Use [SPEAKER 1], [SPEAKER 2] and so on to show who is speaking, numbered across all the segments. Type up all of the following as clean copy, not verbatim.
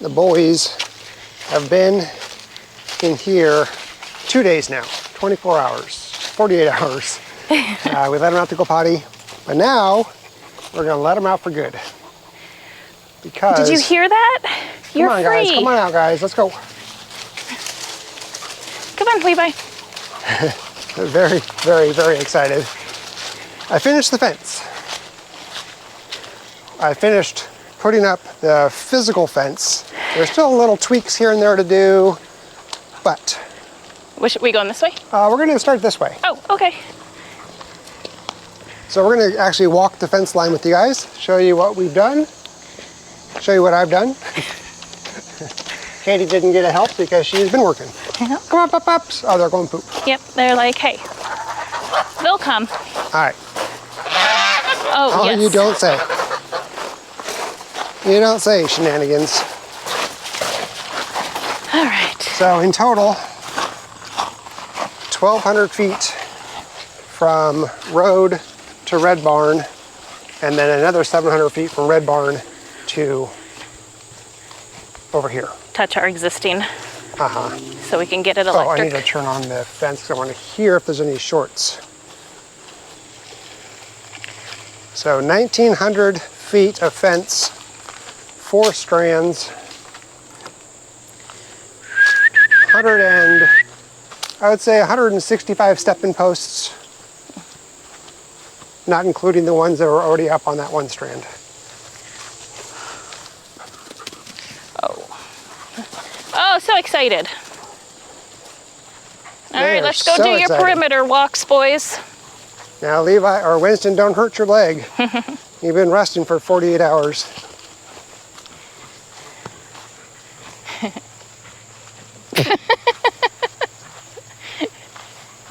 [SPEAKER 1] the boys have been in here 2 days now, 24 hours, 48 hours. We let them out to go potty, but now we're gonna let them out for good. Because,
[SPEAKER 2] did you hear that? You're
[SPEAKER 1] come on,
[SPEAKER 2] free.
[SPEAKER 1] guys, come on out, guys, let's go.
[SPEAKER 2] Come on, Levi.
[SPEAKER 1] Very, very, very excited. I finished the fence. I finished putting up the physical fence. There's still little tweaks here and there to do, but.
[SPEAKER 2] Should we going this way?
[SPEAKER 1] We're gonna start this way.
[SPEAKER 2] Oh, okay.
[SPEAKER 1] So we're gonna actually walk the fence line with you guys, show you what we've done, show you what I've done. Katie didn't get a help because she's been working.
[SPEAKER 2] Yeah.
[SPEAKER 1] Come on, pups. Oh, they're going poop.
[SPEAKER 2] Yep, they're like, hey, they'll come.
[SPEAKER 1] All right.
[SPEAKER 2] Oh, yes.
[SPEAKER 1] You don't say. You don't say shenanigans.
[SPEAKER 2] All right.
[SPEAKER 1] So in total, 1,200 feet from road to Red Barn, and then another 700 feet from Red Barn to over here.
[SPEAKER 2] Touch our existing.
[SPEAKER 1] Uh-huh.
[SPEAKER 2] So we can get it
[SPEAKER 1] Oh,
[SPEAKER 2] electric.
[SPEAKER 1] I need to turn on the fence because I want to hear if there's any shorts. So 1,900 feet of fence, 4 strands, I would say 165 stepping posts, not including the ones that are already up on that one strand.
[SPEAKER 2] Oh, so excited. All right, let's go
[SPEAKER 1] so
[SPEAKER 2] do your
[SPEAKER 1] excited.
[SPEAKER 2] perimeter walks, boys.
[SPEAKER 1] Now, Levi, or Winston, don't hurt your leg. You've been resting for 48 hours.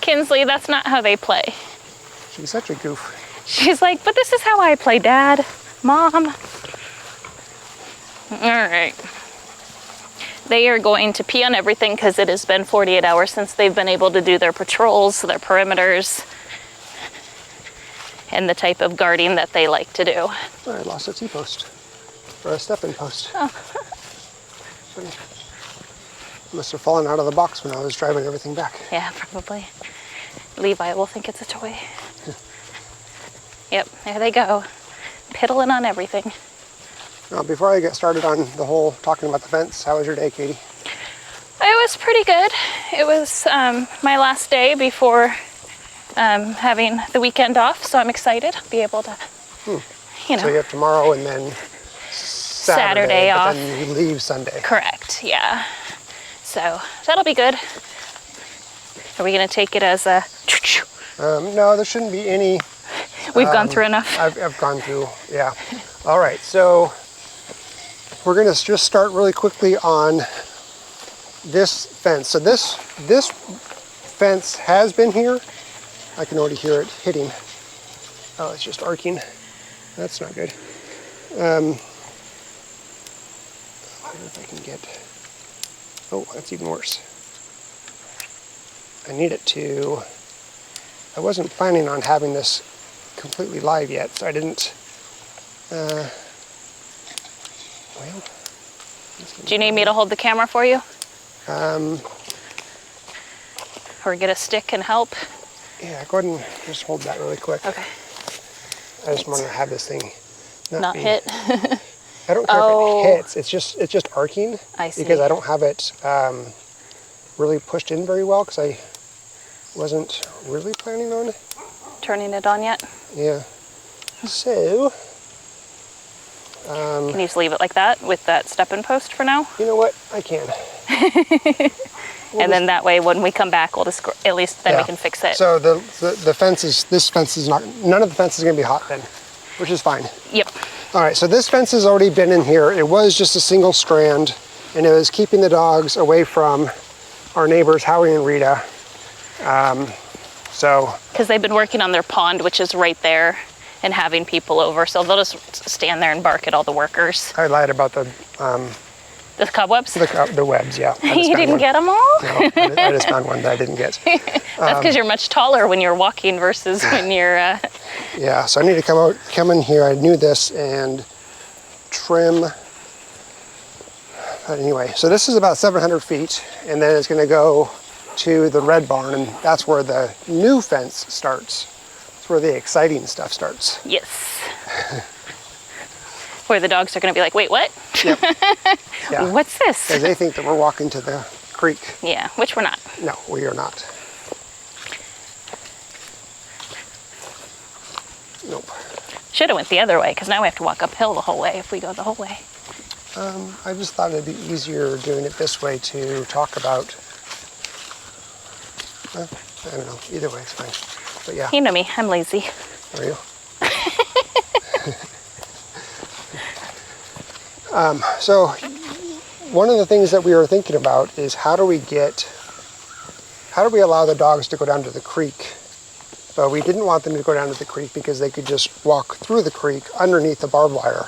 [SPEAKER 2] Kinsley, that's not how they play.
[SPEAKER 1] She's such a goof.
[SPEAKER 2] She's like, but this is how I play, Dad, Mom. All right. They are going to pee on everything because it has been 48 hours since they've been able to do their patrols, their perimeters, and the type of guarding that they like to do.
[SPEAKER 1] I lost a T-post, or a stepping post.
[SPEAKER 2] Oh.
[SPEAKER 1] Must have fallen out of the box when I was driving everything back.
[SPEAKER 2] Yeah, probably. Levi will think it's a toy. Yep, there they go. Piddling on everything.
[SPEAKER 1] Now, before I get started on the whole talking about the fence, how was your day, Katie?
[SPEAKER 2] It was pretty good. It was my last day before having the weekend off, so I'm excited to be able to, you know.
[SPEAKER 1] So you have tomorrow and then Saturday
[SPEAKER 2] off.
[SPEAKER 1] But then you leave Sunday.
[SPEAKER 2] Correct, yeah. So that'll be good. Are we gonna take it as a...
[SPEAKER 1] No, there shouldn't be any.
[SPEAKER 2] We've gone through enough.
[SPEAKER 1] I've gone through, yeah. All right, so we're gonna just start really quickly on this fence. So this fence has been here. I can already hear it hitting. Oh, it's just arcing. That's not good. I wonder if I can get, oh, that's even worse. I need it to, I wasn't planning on having this completely live yet, so I didn't, well.
[SPEAKER 2] Do you need me to hold the camera for you? Or get a stick and help?
[SPEAKER 1] Yeah, go ahead and just hold that really quick.
[SPEAKER 2] Okay.
[SPEAKER 1] I just want to have this thing
[SPEAKER 2] Not hit.
[SPEAKER 1] I don't care if it hits. It's just arcing.
[SPEAKER 2] I see.
[SPEAKER 1] Because I don't have it really pushed in very well because I wasn't really planning on
[SPEAKER 2] Turning it on yet?
[SPEAKER 1] Yeah. So.
[SPEAKER 2] Can you just leave it like that with that stepping post for now?
[SPEAKER 1] You know what? I can.
[SPEAKER 2] And then that way when we come back, we'll just, at least then we can fix it.
[SPEAKER 1] So the fence is, this fence is not, none of the fence is going to be hot then, which is fine.
[SPEAKER 2] Yep.
[SPEAKER 1] All right, so this fence has already been in here. It was just a single strand, and it was keeping the dogs away from our neighbors, Howie and Rita.
[SPEAKER 2] Because they've been working on their pond, which is right there, and having people over, so they'll just stand there and bark at all the workers.
[SPEAKER 1] I lied about the
[SPEAKER 2] cobwebs?
[SPEAKER 1] The webs, yeah.
[SPEAKER 2] You didn't get them all?
[SPEAKER 1] No, I just found one that I didn't get.
[SPEAKER 2] That's because you're much taller when you're walking versus when you're...
[SPEAKER 1] Yeah, so I need to come in here, I knew this, and trim But anyway, so this is about 700 feet, and then it's going to go to the red barn, and that's where the new fence starts. That's where the exciting stuff starts.
[SPEAKER 2] Yes. Where the dogs are going to be like, wait, what?
[SPEAKER 1] Yep. Yeah.
[SPEAKER 2] What's this?
[SPEAKER 1] Because they think that we're walking to the creek.
[SPEAKER 2] Yeah, which we're not.
[SPEAKER 1] No, we are not. Nope.
[SPEAKER 2] Should have went the other way, because now we have to walk uphill the whole way if we go the whole way.
[SPEAKER 1] I just thought it'd be easier doing it this way to talk about. I don't know. Either way, it's fine. But yeah.
[SPEAKER 2] You know me, I'm lazy.
[SPEAKER 1] Are you? So one of the things that we were thinking about is how do we allow the dogs to go down to the creek? But we didn't want them to go down to the creek because they could just walk through the creek underneath the barbed wire.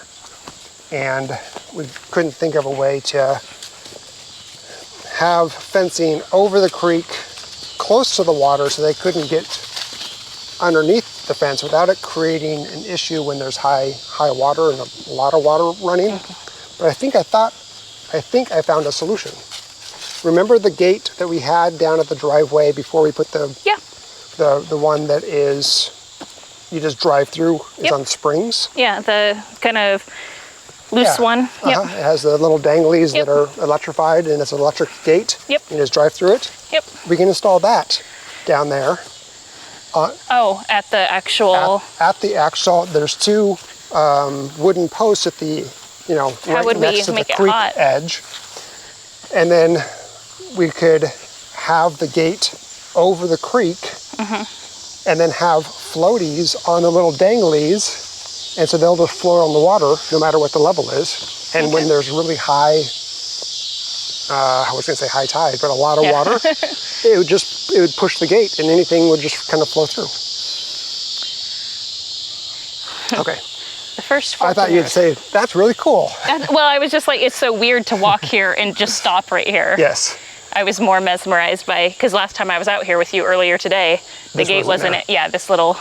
[SPEAKER 1] And we couldn't think of a way to have fencing over the creek close to the water so they couldn't get underneath the fence without it creating an issue when there's high water and a lot of water running. But I think I found a solution. Remember the gate that we had down at the driveway before we put the one that is you just drive through is on springs? Yeah,
[SPEAKER 2] the kind of loose one. Yep.
[SPEAKER 1] It has the little danglies that are electrified, and it's an electric gate.
[SPEAKER 2] Yep.
[SPEAKER 1] You just drive through it.
[SPEAKER 2] Yep.
[SPEAKER 1] We can install that down there.
[SPEAKER 2] At the actual...
[SPEAKER 1] At the actual, there's two wooden posts at the, right next to the creek edge. And then we could have the gate over the creek and then have floaties on the little danglies. And so they'll just float on the water no matter what the level is. And when there's really high, I was going to say high tide, but a lot of water, it would push the gate and anything would just kind of flow through. Okay.
[SPEAKER 2] The first
[SPEAKER 1] I thought you'd say, that's really cool.
[SPEAKER 2] Well, I was just like, it's so weird to walk here and just stop right here.
[SPEAKER 1] Yes.
[SPEAKER 2] I was more mesmerized by, because last time I was out here with you earlier today, the gate wasn't it. Yeah, this little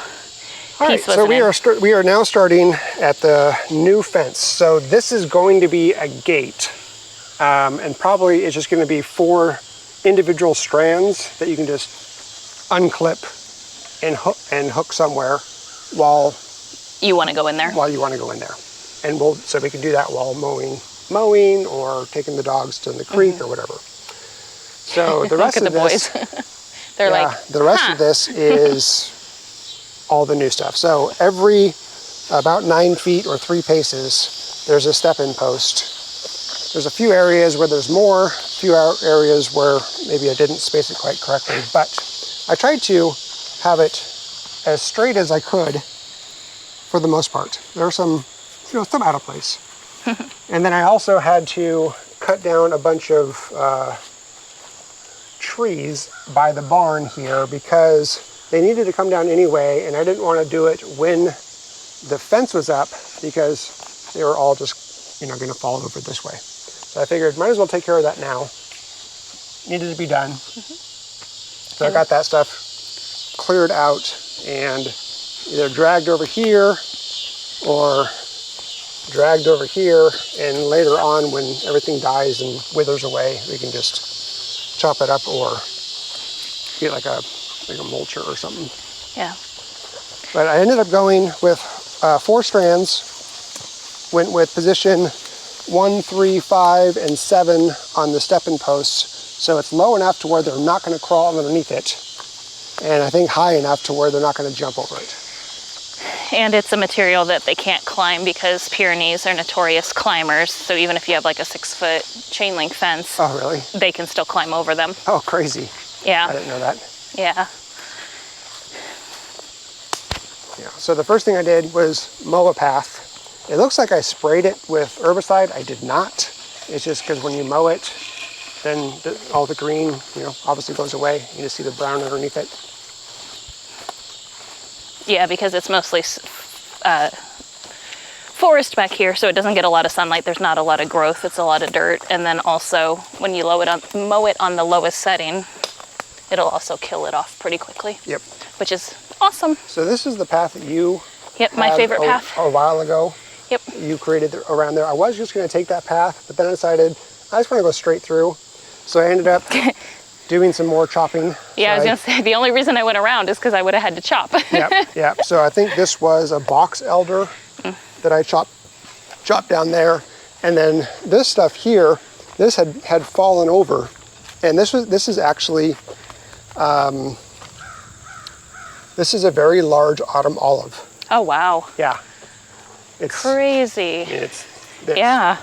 [SPEAKER 1] All right, so we are now starting at the new fence. So this is going to be a gate, and probably it's just going to be 4 individual strands that you can just unclip and hook somewhere while
[SPEAKER 2] you want to go in there.
[SPEAKER 1] And so we can do that while mowing or taking the dogs to the creek or whatever. So the rest
[SPEAKER 2] Look at
[SPEAKER 1] of
[SPEAKER 2] the
[SPEAKER 1] this,
[SPEAKER 2] boys. They're like,
[SPEAKER 1] the rest of this is all the new stuff. So every about 9 feet or 3 paces, there's a step-in post. There's a few areas where there's more, a few areas where maybe I didn't space it quite correctly, but I tried to have it as straight as I could for the most part. There are some out of place. And then I also had to cut down a bunch of trees by the barn here because they needed to come down anyway, and I didn't want to do it when the fence was up because they were all just going to fall over this way. So I figured might as well take care of that now. Needed to be done. So I got that stuff cleared out and either dragged over here or dragged over here, and later on when everything dies and withers away, we can just chop it up or get like a mulcher or something.
[SPEAKER 2] Yeah.
[SPEAKER 1] But I ended up going with 4 strands, went with position 1, 3, 5, and 7 on the step-in posts, so it's low enough to where they're not going to crawl underneath it, and I think high enough to where they're not going to jump over it.
[SPEAKER 2] And it's a material that they can't climb because Pyrenees are notorious climbers. So even if you have like a 6-foot chain link fence,
[SPEAKER 1] oh really?
[SPEAKER 2] They can still climb over them.
[SPEAKER 1] Oh, crazy.
[SPEAKER 2] Yeah.
[SPEAKER 1] I didn't know that.
[SPEAKER 2] Yeah.
[SPEAKER 1] Yeah. So the first thing I did was mow a path. It looks like I sprayed it with herbicide. I did not. It's just because when you mow it, then all the green, obviously goes away. You just see the brown underneath it. Yeah,
[SPEAKER 2] because it's mostly forest back here, so it doesn't get a lot of sunlight. There's not a lot of growth. It's a lot of dirt. And then also, when you mow it on the lowest setting, it'll also kill it off pretty quickly.
[SPEAKER 1] Yep.
[SPEAKER 2] Which is awesome.
[SPEAKER 1] So this is the path that you
[SPEAKER 2] my favorite path.
[SPEAKER 1] A while ago.
[SPEAKER 2] Yep.
[SPEAKER 1] You created around there. I was just going to take that path, but then I decided I just want to go straight through. So I ended up doing some more chopping.
[SPEAKER 2] Yeah,
[SPEAKER 1] So
[SPEAKER 2] I was gonna say, the only reason I went around is because I would have had to chop.
[SPEAKER 1] Yeah. So I think this was a box elder that I chopped down there. And then this stuff here, this had fallen over. And this is actually, this is a very large autumn olive.
[SPEAKER 2] Oh, wow.
[SPEAKER 1] Yeah. It's
[SPEAKER 2] Crazy.
[SPEAKER 1] It's
[SPEAKER 2] Yeah.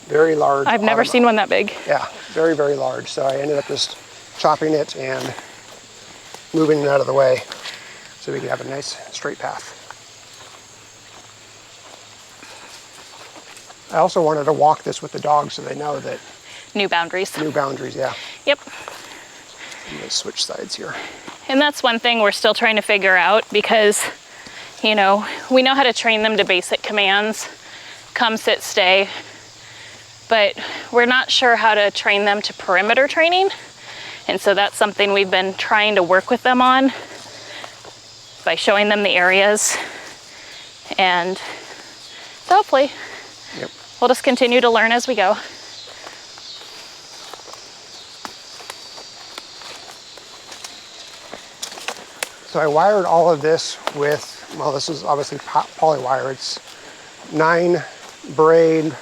[SPEAKER 1] very large.
[SPEAKER 2] I've never seen one that big.
[SPEAKER 1] Yeah, very, very large. So I ended up just chopping it and moving it out of the way so we could have a nice straight path. I also wanted to walk this with the dogs so they know that
[SPEAKER 2] New boundaries.
[SPEAKER 1] new boundaries, yeah.
[SPEAKER 2] Yep.
[SPEAKER 1] I'm gonna switch sides here.
[SPEAKER 2] And that's one thing we're still trying to figure out because, you know, we know how to train them to basic commands, come, sit, stay, but we're not sure how to train them to perimeter training. And so that's something we've been trying to work with them on by showing them the areas. And so hopefully we'll just continue to learn as we go.
[SPEAKER 1] So I wired all of this with, well, this is obviously polywire. It's 9 braid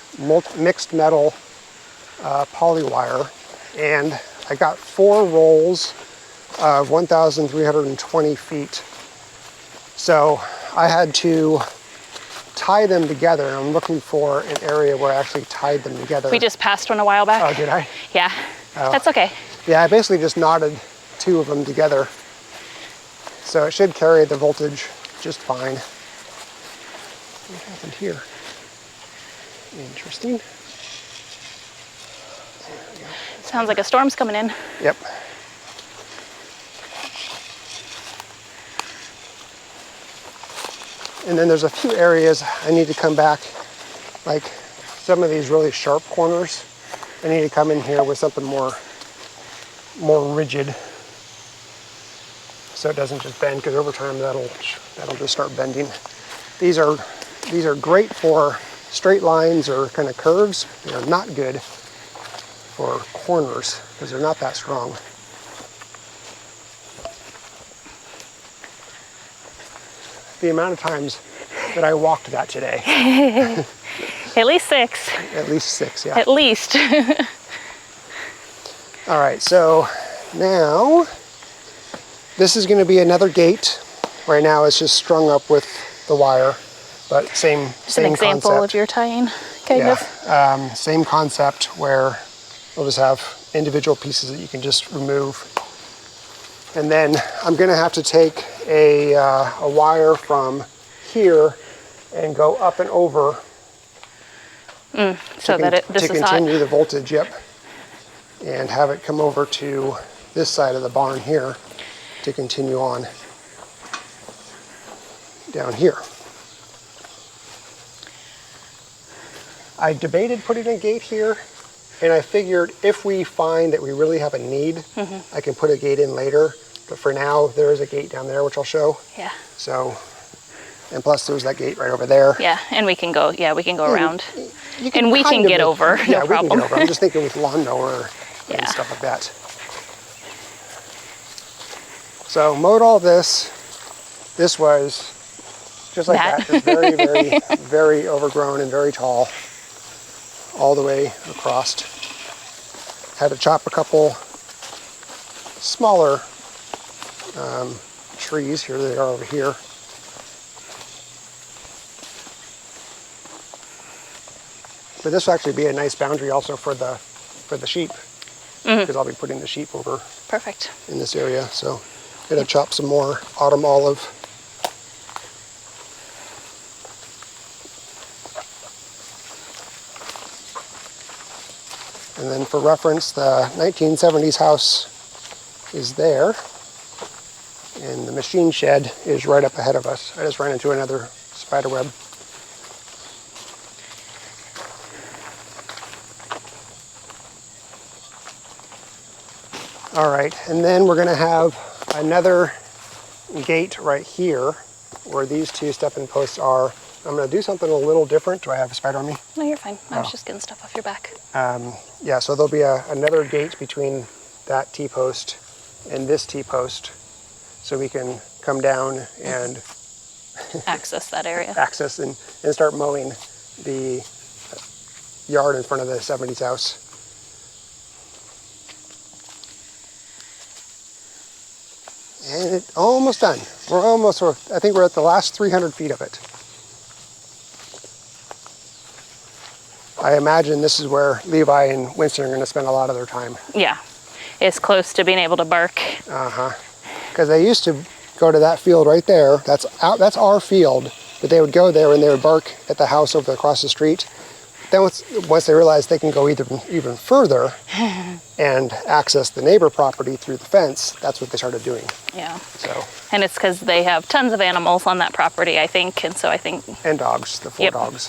[SPEAKER 1] mixed metal polywire, and I got 4 rolls of 1,320 feet. So I had to tie them together, and I'm looking for an area where I actually tied them together.
[SPEAKER 2] We just passed one a while back.
[SPEAKER 1] Oh, did I?
[SPEAKER 2] Yeah,
[SPEAKER 1] Oh.
[SPEAKER 2] that's okay.
[SPEAKER 1] Yeah, I basically just knotted 2 of them together. So it should carry the voltage just fine. What happened here? Interesting.
[SPEAKER 2] Sounds like a storm's coming in.
[SPEAKER 1] Yep. And then there's a few areas I need to come back, like some of these really sharp corners. I need to come in here with something more rigid, so it doesn't just bend, because over time that'll just start bending. These are great for straight lines or kind of curves. They're not good for corners because they're not that strong. The amount of times that I walked that today.
[SPEAKER 2] At least 6.
[SPEAKER 1] At least 6, yeah.
[SPEAKER 2] At least.
[SPEAKER 1] All right, so now this is going to be another gate. Right now it's just strung up with the wire, but same
[SPEAKER 2] An example
[SPEAKER 1] concept.
[SPEAKER 2] of your tying, kind of.
[SPEAKER 1] Same concept where we'll just have individual pieces that you can just remove. And then I'm going to have to take a wire from here and go up and over
[SPEAKER 2] So that this
[SPEAKER 1] to
[SPEAKER 2] is hot.
[SPEAKER 1] continue the voltage, yep. And have it come over to this side of the barn here to continue on down here. I debated putting a gate here, and I figured if we find that we really have a need, I can put a gate in later. But for now, there is a gate down there, which I'll show.
[SPEAKER 2] Yeah.
[SPEAKER 1] So, and plus there's that gate right over there.
[SPEAKER 2] Yeah, and we can go. Yeah, we can go around,
[SPEAKER 1] You
[SPEAKER 2] and we can
[SPEAKER 1] kind of
[SPEAKER 2] get over.
[SPEAKER 1] Yeah,
[SPEAKER 2] No
[SPEAKER 1] we
[SPEAKER 2] problem.
[SPEAKER 1] can get over. I'm just thinking with lawnmower
[SPEAKER 2] Yeah.
[SPEAKER 1] and stuff like that. So mowed all this. This was just like that, just very, very, very overgrown and very tall, all the way across. Had to chop a couple smaller trees. Here they are over here. But this will actually be a nice boundary also for the sheep, because I'll be putting the sheep over
[SPEAKER 2] Perfect.
[SPEAKER 1] in this area. So I'm gonna chop some more autumn olive. And then for reference, the 1970s house is there, and the machine shed is right up ahead of us. I just ran into another spider web. All right, and then we're gonna have another gate right here where these 2 step-in posts are, I'm gonna do something a little different. Do I have a spider on me?
[SPEAKER 2] No, you're fine. I was just getting stuff off your back.
[SPEAKER 1] Yeah, so there'll be another gate between that T-post and this T-post, so we can come down and
[SPEAKER 2] Access that area.
[SPEAKER 1] access and start mowing the yard in front of the 70s house. And it's almost done. I think we're at the last 300 feet of it. I imagine this is where Levi and Winston are going to spend a lot of their time.
[SPEAKER 2] Yeah, it's close to being able to bark.
[SPEAKER 1] Because they used to go to that field right there. That's our field, but they would go there and they would bark at the house over across the street. Then once they realized they can go even further and access the neighbor property through the fence, that's what they started doing.
[SPEAKER 2] Yeah.
[SPEAKER 1] So.
[SPEAKER 2] And it's because they have tons of animals on that property, I think, and so I think.
[SPEAKER 1] And dogs, the 4
[SPEAKER 2] Yep.
[SPEAKER 1] dogs.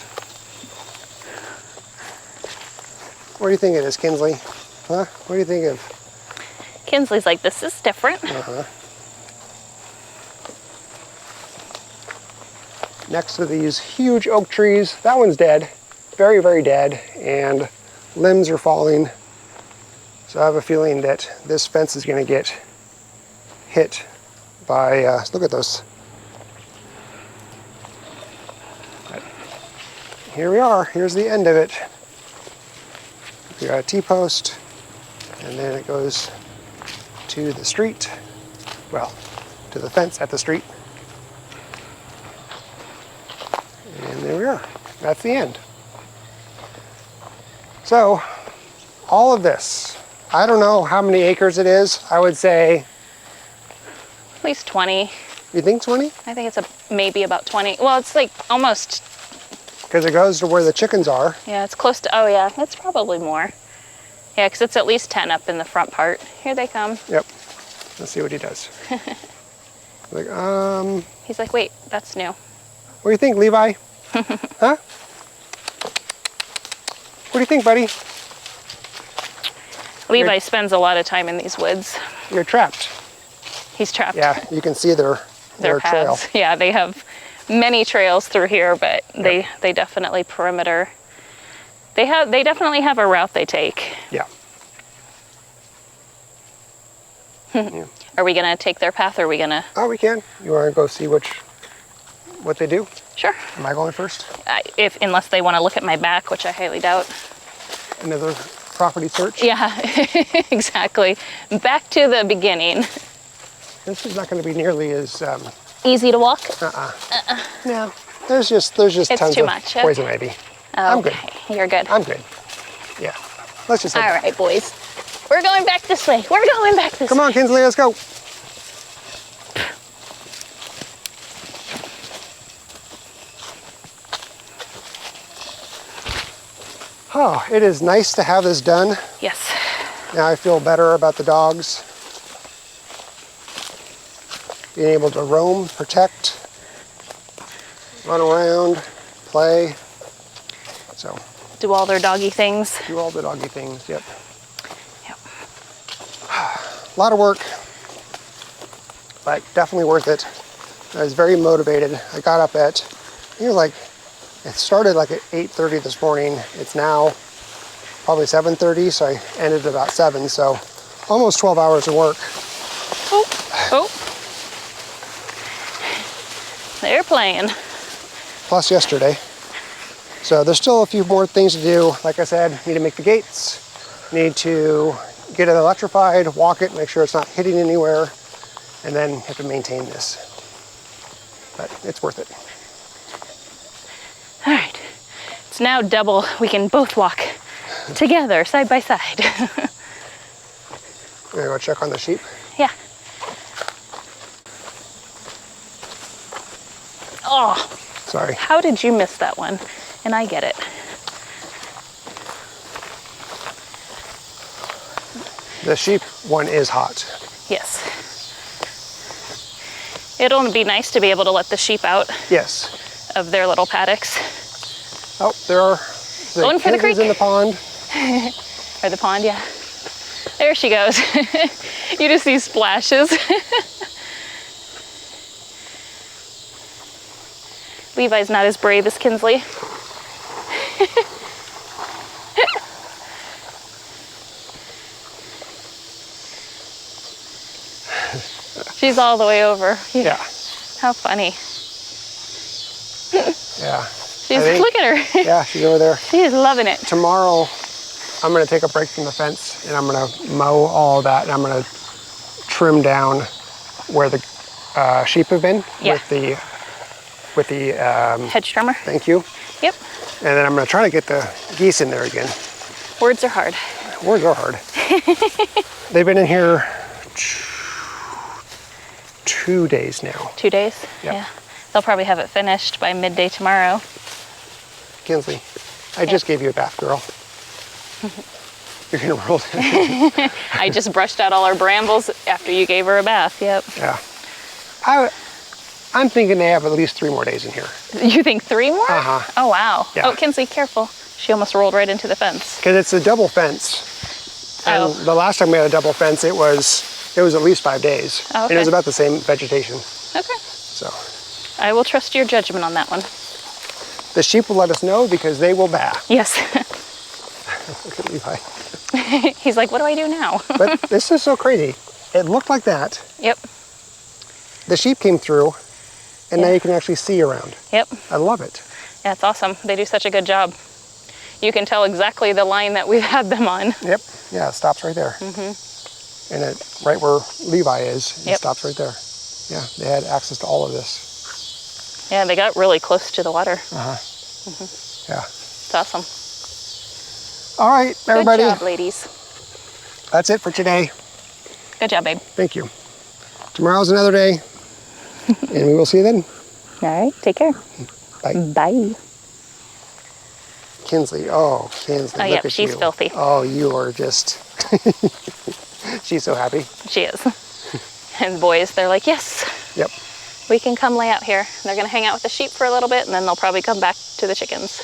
[SPEAKER 1] What do you think it is, Kinsley? Huh? What do you think of?
[SPEAKER 2] Kinsley's like, this is different.
[SPEAKER 1] Next to these huge oak trees, that one's dead. Very, very dead, and limbs are falling. So I have a feeling that this fence is going to get hit by, look at those. But here we are, here's the end of it. We got a T-post, and then it goes to the street. Well, to the fence at the street. And there we are, that's the end. So, all of this, I don't know how many acres it is. I would say...
[SPEAKER 2] At least 20.
[SPEAKER 1] You think 20?
[SPEAKER 2] I think it's maybe about 20. Well, it's like almost.
[SPEAKER 1] Because it goes to where the chickens are.
[SPEAKER 2] Yeah, it's close to, oh yeah, it's probably more. Yeah, because it's at least 10 up in the front part. Here they come.
[SPEAKER 1] Yep. Let's see what he does. Like,
[SPEAKER 2] He's like, wait, that's new.
[SPEAKER 1] what do you think, Levi? Huh? What do you think, buddy?
[SPEAKER 2] Levi spends a lot of time in these woods.
[SPEAKER 1] You're trapped.
[SPEAKER 2] He's trapped.
[SPEAKER 1] Yeah, you can see their trail.
[SPEAKER 2] paths. Yeah, they have many trails through here, but they definitely perimeter. They definitely have a route they take.
[SPEAKER 1] Yeah. Yeah.
[SPEAKER 2] Are we gonna take their path, or are we gonna?
[SPEAKER 1] Oh, we can. You want to go see what they do?
[SPEAKER 2] Sure.
[SPEAKER 1] Am I going first?
[SPEAKER 2] Unless they want to look at my back, which I highly doubt.
[SPEAKER 1] Another property search?
[SPEAKER 2] Yeah, exactly. Back to the beginning.
[SPEAKER 1] This is not going to be nearly as...
[SPEAKER 2] Easy to walk?
[SPEAKER 1] Yeah, there's just tons
[SPEAKER 2] too
[SPEAKER 1] of
[SPEAKER 2] much,
[SPEAKER 1] poison ivy.
[SPEAKER 2] Okay,
[SPEAKER 1] I'm good.
[SPEAKER 2] You're good.
[SPEAKER 1] I'm good. Yeah. Let's just...
[SPEAKER 2] All right, boys. We're going back this way. We're going back this way.
[SPEAKER 1] Come on, Kinsley, let's go. Oh, it is nice to have this done.
[SPEAKER 2] Yes.
[SPEAKER 1] Now I feel better about the dogs. Being able to roam, protect, run around, play. So.
[SPEAKER 2] Do all their doggy things.
[SPEAKER 1] Do all the doggy things, yep.
[SPEAKER 2] Yep.
[SPEAKER 1] A lot of work, but definitely worth it. I was very motivated. I got up at, it started like at 8:30 this morning. It's now probably 7:30, so I ended at about 7, so almost 12 hours of work.
[SPEAKER 2] Oh. They're playing.
[SPEAKER 1] Plus yesterday. So there's still a few more things to do. Like I said, need to make the gates, need to get it electrified, walk it, make sure it's not hitting anywhere, and then have to maintain this. But it's worth it.
[SPEAKER 2] All right. It's now double. We can both walk together, side by side.
[SPEAKER 1] I'm gonna go check on the sheep.
[SPEAKER 2] Yeah. Oh.
[SPEAKER 1] Sorry.
[SPEAKER 2] How did you miss that one? And I get it.
[SPEAKER 1] The sheep one is hot.
[SPEAKER 2] Yes. It'll be nice to be able to let the sheep out
[SPEAKER 1] Yes.
[SPEAKER 2] of their little paddocks.
[SPEAKER 1] Oh, there are
[SPEAKER 2] Going for the
[SPEAKER 1] kids
[SPEAKER 2] creek.
[SPEAKER 1] in the pond.
[SPEAKER 2] Or the pond, yeah. There she goes. You just see splashes. Levi's not as brave as Kinsley. She's all the way over.
[SPEAKER 1] Yeah.
[SPEAKER 2] How funny.
[SPEAKER 1] Yeah.
[SPEAKER 2] Look at her.
[SPEAKER 1] Yeah, she's over there.
[SPEAKER 2] She is loving it.
[SPEAKER 1] Tomorrow, I'm going to take a break from the fence and I'm going to mow all that and I'm going to trim down where the sheep have been with the
[SPEAKER 2] hedge trimmer.
[SPEAKER 1] Thank you.
[SPEAKER 2] Yep.
[SPEAKER 1] And then I'm going to try to get the geese in there again.
[SPEAKER 2] Words are hard.
[SPEAKER 1] Words are hard. They've been in here 2 days now.
[SPEAKER 2] 2 days?
[SPEAKER 1] Yep.
[SPEAKER 2] Yeah. They'll probably have it finished by midday tomorrow.
[SPEAKER 1] Kinsley, I just gave you a bath, girl. You're gonna roll down.
[SPEAKER 2] I just brushed out all our brambles after you gave her a bath. Yep.
[SPEAKER 1] Yeah. I'm thinking they have at least 3 more days in here.
[SPEAKER 2] You think 3 more?
[SPEAKER 1] Uh-huh.
[SPEAKER 2] Oh, wow.
[SPEAKER 1] Yeah.
[SPEAKER 2] Oh, Kinsley, careful. She almost rolled right into the fence.
[SPEAKER 1] Because it's a double fence. And
[SPEAKER 2] Oh.
[SPEAKER 1] the last time we had a double fence, it was at least 5 days.
[SPEAKER 2] Oh,
[SPEAKER 1] And it was
[SPEAKER 2] okay.
[SPEAKER 1] about the same vegetation.
[SPEAKER 2] Okay.
[SPEAKER 1] So
[SPEAKER 2] I will trust your judgment on that one.
[SPEAKER 1] the sheep will let us know because they will bath.
[SPEAKER 2] Yes.
[SPEAKER 1] Look at Levi.
[SPEAKER 2] He's like, what do I do now?
[SPEAKER 1] But this is so crazy. It looked like that.
[SPEAKER 2] Yep.
[SPEAKER 1] The sheep came through, and now
[SPEAKER 2] Yeah.
[SPEAKER 1] you can actually see around.
[SPEAKER 2] Yep.
[SPEAKER 1] I love it.
[SPEAKER 2] Yeah, it's awesome. They do such a good job. You can tell exactly the line that we've had them on.
[SPEAKER 1] Yep. Yeah, it stops right there. And right where Levi is, it
[SPEAKER 2] Yep.
[SPEAKER 1] stops right there. Yeah, they had access to all of this.
[SPEAKER 2] Yeah, they got really close to the water.
[SPEAKER 1] Yeah.
[SPEAKER 2] It's awesome.
[SPEAKER 1] All right, everybody.
[SPEAKER 2] Good job, ladies.
[SPEAKER 1] That's it for today.
[SPEAKER 2] Good job, babe.
[SPEAKER 1] Thank you. Tomorrow's another day, and we will see you then.
[SPEAKER 2] All right, take care.
[SPEAKER 1] Bye.
[SPEAKER 2] Bye.
[SPEAKER 1] Kinsley. Oh, Kinsley.
[SPEAKER 2] Oh,
[SPEAKER 1] look
[SPEAKER 2] yep,
[SPEAKER 1] at
[SPEAKER 2] she's
[SPEAKER 1] you.
[SPEAKER 2] filthy.
[SPEAKER 1] Oh, you are just. She's so happy.
[SPEAKER 2] She is. And the boys, they're like, yes,
[SPEAKER 1] Yep.
[SPEAKER 2] we can come lay out here. They're going to hang out with the sheep for a little bit, and then they'll probably come back to the chickens.